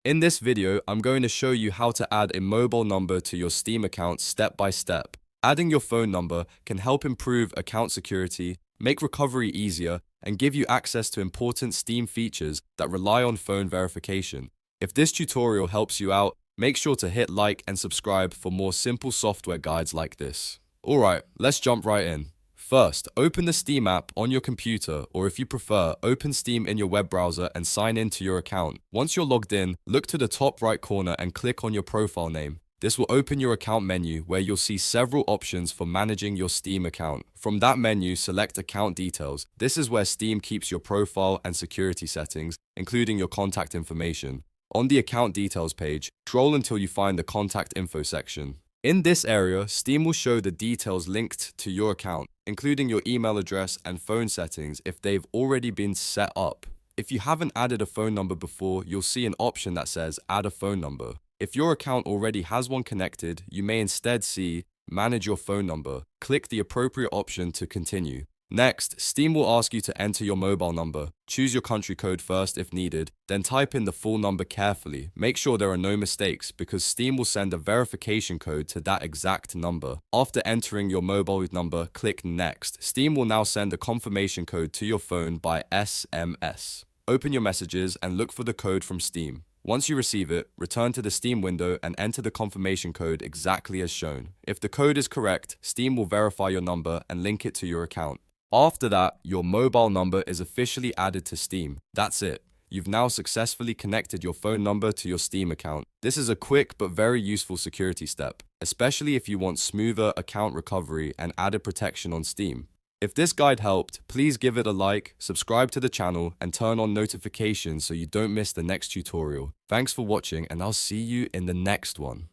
In this video, I'm going to show you how to add a mobile number to your Steam account step by step. Adding your phone number can help improve account security, make recovery easier, and give you access to important Steam features that rely on phone verification. If this tutorial helps you out, make sure to hit like and subscribe for more simple software guides like this. Alright, let's jump right in. First, open the Steam app on your computer, or if you prefer, open Steam in your web browser and sign in to your account. Once you're logged in, look to the top right corner and click on your profile name. This will open your account menu where you'll see several options for managing your Steam account. From that menu, select Account Details. This is where Steam keeps your profile and security settings, including your contact information. On the Account Details page, scroll until you find the Contact Info section. In this area, Steam will show the details linked to your account, including your email address and phone settings if they've already been set up. If you haven't added a phone number before, you'll see an option that says Add a phone number. If your account already has one connected, you may instead see Manage your phone number. Click the appropriate option to continue. Next, Steam will ask you to enter your mobile number. Choose your country code first if needed, then type in the full number carefully. Make sure there are no mistakes because Steam will send a verification code to that exact number. After entering your mobile number, click Next. Steam will now send a confirmation code to your phone by SMS. Open your messages and look for the code from Steam. Once you receive it, return to the Steam window and enter the confirmation code exactly as shown. If the code is correct, Steam will verify your number and link it to your account. After that, your mobile number is officially added to Steam. That's it. You've now successfully connected your phone number to your Steam account. This is a quick but very useful security step, especially if you want smoother account recovery and added protection on Steam. If this guide helped, please give it a like, subscribe to the channel, and turn on notifications so you don't miss the next tutorial. Thanks for watching, and I'll see you in the next one.